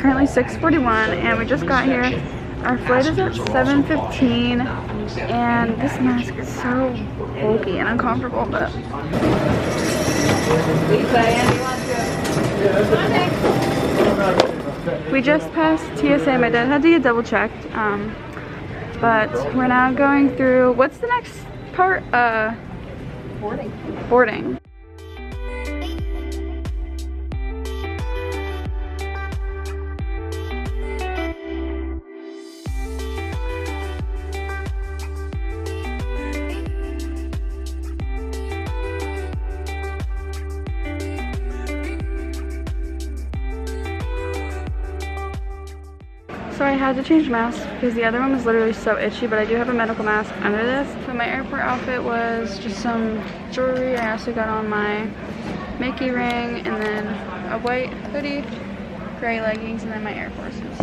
currently 6:41 and we just got here. Our flight is at 7:15 and this mask is so bulky and uncomfortable, but we just passed TSA. My dad had to get double checked, but we're now going through, what's the next part? Boarding. So I had to change masks because the other one was literally so itchy, but I do have a medical mask under this. So my airport outfit was just some jewelry. I also got on my Mickey ring and then a white hoodie, gray leggings, and then my Air Forces.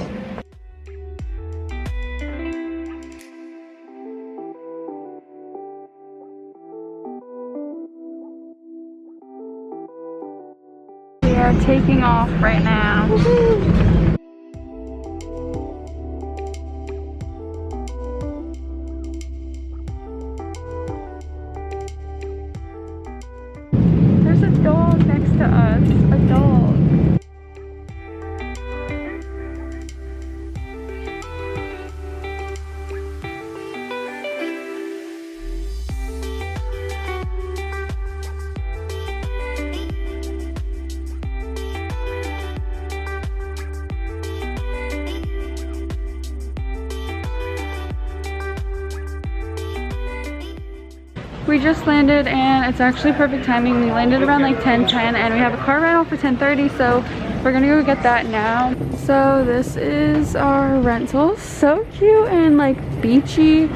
We are taking off right now. Woohoo! There's a dog next to us. A dog. We just landed and it's actually perfect timing. We landed around like 10:10 and we have a car rental for 10:30, so we're gonna go get that now. So this is our rental. So cute and like beachy.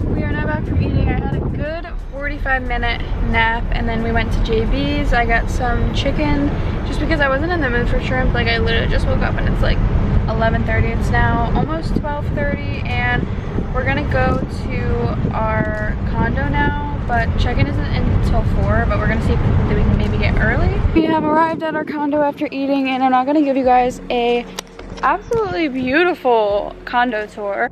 We are now back from eating. I had a good 45-minute nap and then we went to JB's. I got some chicken just because I wasn't in the mood for shrimp. Like I literally just woke up and it's like 11:30. It's now almost 12:30 and we're gonna go to our condo now, but check-in isn't until 4, but we're gonna see if we can maybe get early. We have arrived at our condo after eating and I'm now gonna give you guys a absolutely beautiful condo tour.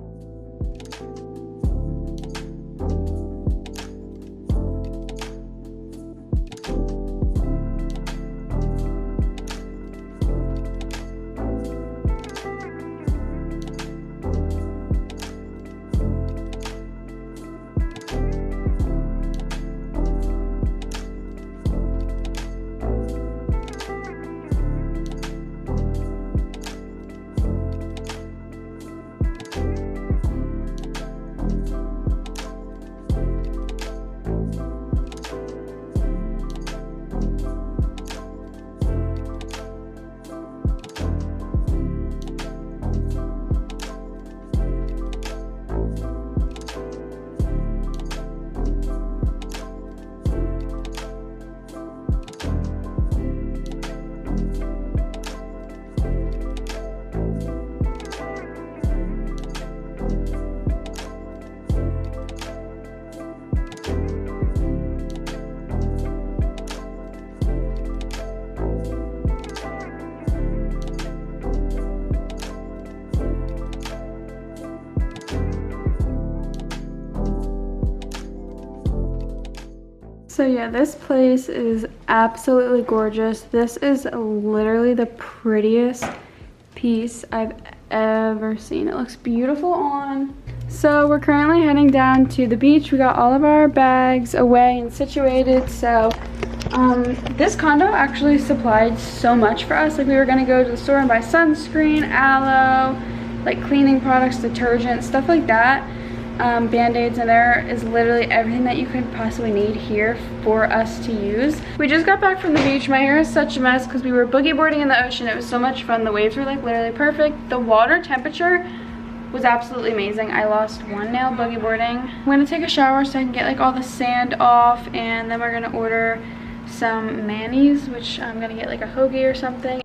So yeah, this place is absolutely gorgeous. This is literally the prettiest piece I've ever seen. It looks beautiful on. So we're currently heading down to the beach. We got all of our bags away and situated. So this condo actually supplied so much for us. Like we were gonna go to the store and buy sunscreen, aloe, like cleaning products, detergent, stuff like that. Band-aids, and there is literally everything that you could possibly need here for us to use. We just got back from the beach. My hair is such a mess because we were boogie boarding in the ocean. It was so much fun. The waves were like literally perfect. The water temperature was absolutely amazing. I lost one nail boogie boarding. I'm gonna take a shower so I can get like all the sand off, and then we're gonna order some manis, which I'm gonna get like a hoagie or something.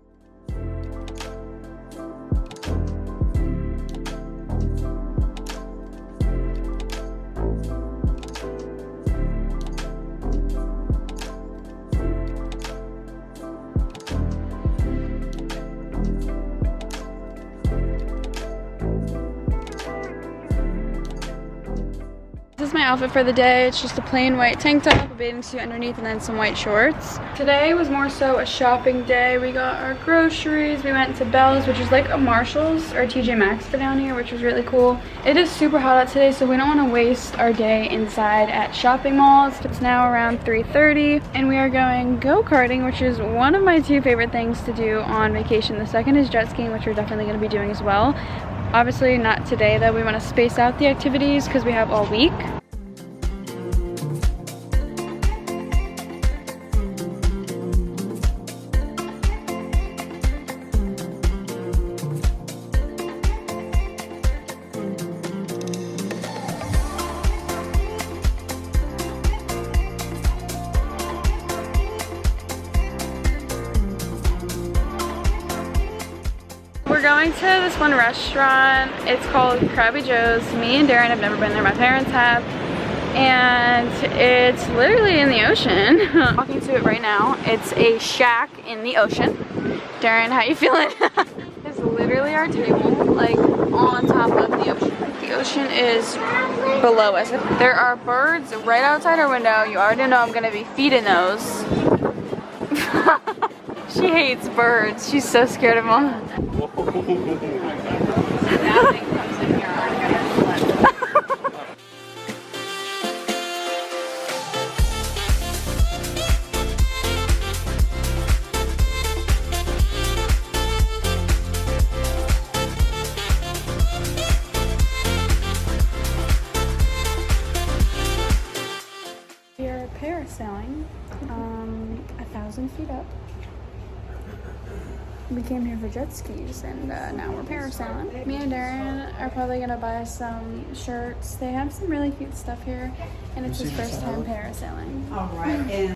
is my outfit for the day. It's just a plain white tank top, a bathing suit underneath, and then some white shorts. Today was more so a shopping day. We got our groceries. We went to Bell's, which is like a Marshall's or TJ Maxx for down here, which was really cool. It is super hot out today, so we don't want to waste our day inside at shopping malls. It's now around 3:30, and we are going go-karting, which is one of my two favorite things to do on vacation. The second is jet skiing, which we're definitely going to be doing as well. Obviously not today though. We want to space out the activities because we have all week. We're going to this one restaurant. It's called Krabby Joe's. Me and Darren have never been there. My parents have. And it's literally in the ocean. Walking to it right now. It's a shack in the ocean. Darren, how you feeling? It's literally our table, like on top of the ocean. The ocean is below us. There are birds right outside our window. You already know I'm gonna be feeding those. She hates birds. She's so scared of them. We are parasailing 1,000 feet up. We came here for jet skis, and now we're parasailing. Me and Darren are probably gonna buy some shirts. They have some really cute stuff here, and it's his first time parasailing. All right.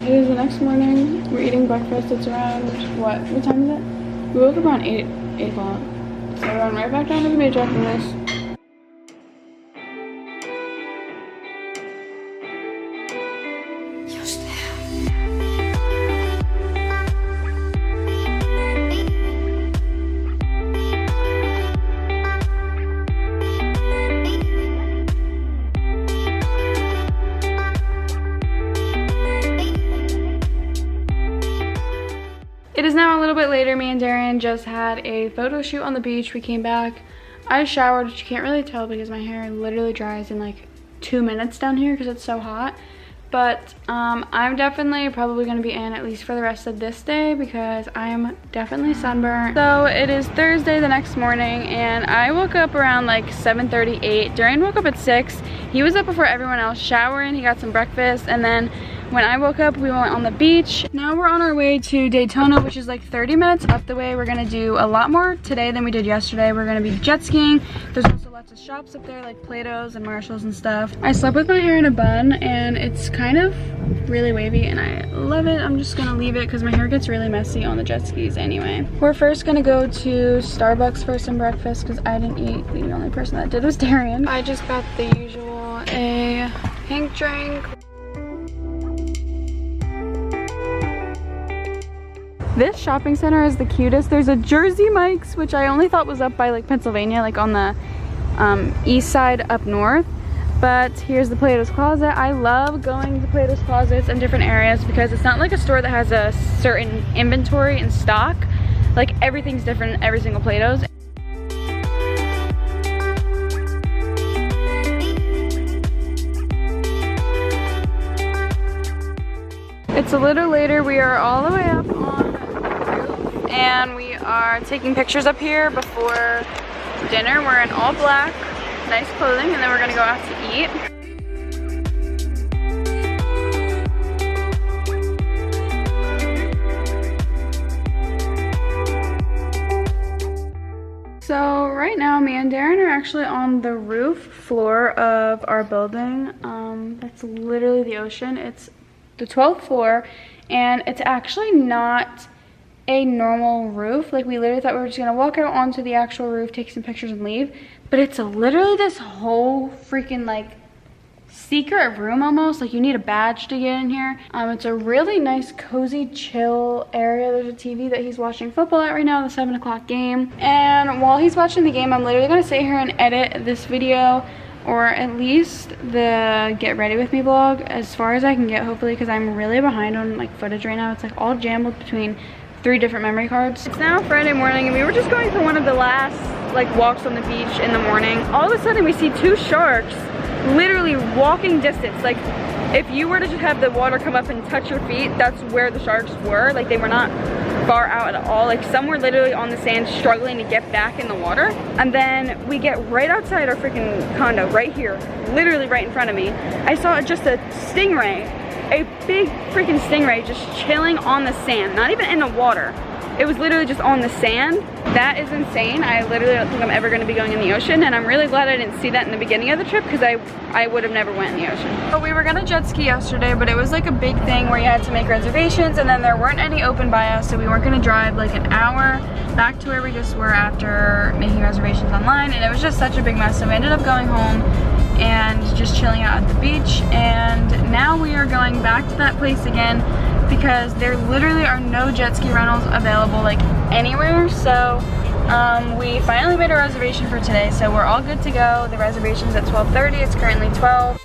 It is the next morning. We're eating breakfast. It's around, what time is it? We woke up around 8 o'clock. So we're going right back down to the beach after this. It is now a little bit later. Me and Darren just had a photo shoot on the beach. We came back. I showered, which you can't really tell because my hair literally dries in like 2 minutes down here because it's so hot. But I'm definitely probably going to be in at least for the rest of this day because I'm definitely sunburned. So it is Thursday the next morning, and I woke up around like 7:38. Darren woke up at 6. He was up before everyone else, showering. He got some breakfast, and then when I woke up, we went on the beach. Now we're on our way to Daytona, which is like 30 minutes up the way. We're gonna do a lot more today than we did yesterday. We're gonna be jet skiing. There's also lots of shops up there like Plato's and Marshall's and stuff. I slept with my hair in a bun, and it's kind of really wavy, and I love it. I'm just gonna leave it because my hair gets really messy on the jet skis anyway. We're first gonna go to Starbucks for some breakfast because I didn't eat. The only person that did was Darren. I just got the usual, a pink drink. This shopping center is the cutest. There's a Jersey Mike's, which I only thought was up by like Pennsylvania, like on the east side up north. But here's the Plato's Closet. I love going to Plato's Closets in different areas because it's not like a store that has a certain inventory in stock. Like everything's different in every single Plato's. It's a little later. We are all the way up on the roof and we are taking pictures up here before dinner. We're in all black, nice clothing, and then we're gonna go out to eat. So right now me and Darren are actually on the roof floor of our building. That's literally the ocean. It's the 12th floor and it's actually not a normal roof. Like we literally thought we were just gonna walk out onto the actual roof, take some pictures and leave, but it's literally this whole freaking like secret room almost. Like you need a badge to get in here. It's a really nice cozy chill area. There's a TV that he's watching football at right now, the 7 o'clock game, and while he's watching the game I'm literally gonna sit here and edit this video, or at least the get ready with me vlog, as far as I can get, hopefully, because I'm really behind on like footage right now. It's like all jumbled between 3 different memory cards. It's now Friday morning and we were just going for one of the last like walks on the beach in the morning. All of a sudden we see 2 sharks literally walking distance. Like if you were to just have the water come up and touch your feet, that's where the sharks were. Like they were not far out at all. Like some were literally on the sand struggling to get back in the water. And then we get right outside our freaking condo, right here, literally right in front of me. I saw just a stingray, a big freaking stingray just chilling on the sand, not even in the water. It was literally just on the sand. That is insane. I literally don't think I'm ever going to be going in the ocean, and I'm really glad I didn't see that in the beginning of the trip because I would have never went in the ocean. But we were going to jet ski yesterday, but it was like a big thing where you had to make reservations and then there weren't any open by us, so we weren't going to drive like an hour back to where we just were after making reservations online, and it was just such a big mess. So we ended up going home and just chilling out at the beach, and now we are going back to that place again because there literally are no jet ski rentals available like anywhere. So we finally made a reservation for today, so we're all good to go. The reservation's at 12:30. It's currently 12.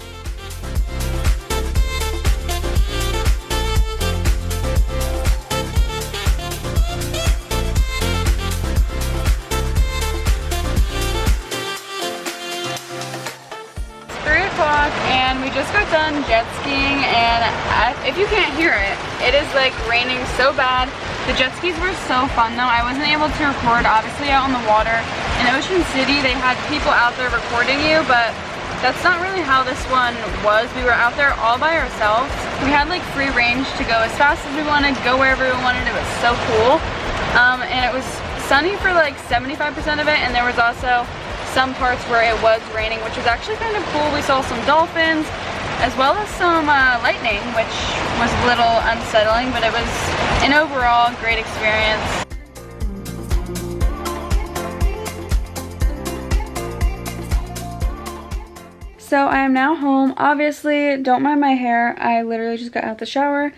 And we just got done jet skiing, and if you can't hear it, it is like raining so bad. The jet skis were so fun though. I wasn't able to record obviously out on the water. In Ocean City they had people out there recording you, but that's not really how this one was. We were out there all by ourselves. We had like free range to go as fast as we wanted, go wherever we wanted. It was so cool. And it was sunny for like 75% of it, and there was also some parts where it was raining, which was actually kind of cool. We saw some dolphins as well as some lightning, which was a little unsettling, but it was an overall great experience. So I am now home. Obviously, don't mind my hair. I literally just got out the shower,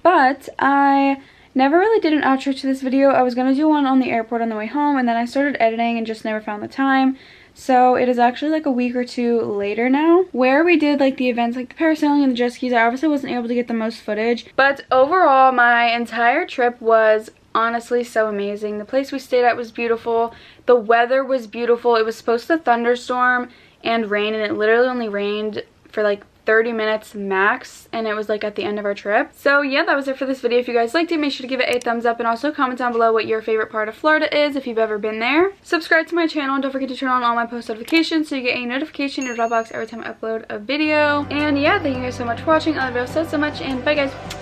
but I never really did an outro to this video. I was gonna do one on the airport on the way home, and then I started editing and just never found the time. So it is actually like a week or 2 later now, where we did like the events like the parasailing and the jet skis. I obviously wasn't able to get the most footage, but overall my entire trip was honestly so amazing. The place we stayed at was beautiful. The weather was beautiful. It was supposed to thunderstorm and rain, and it literally only rained for like 30 minutes max, and it was like at the end of our trip. So yeah, that was it for this video. If you guys liked it, make sure to give it a thumbs up, and also comment down below what your favorite part of Florida is if you've ever been there. Subscribe to my channel, and don't forget to turn on all my post notifications so you get a notification in your Dropbox every time I upload a video. And yeah, thank you guys so much for watching. I love you so much, and bye guys.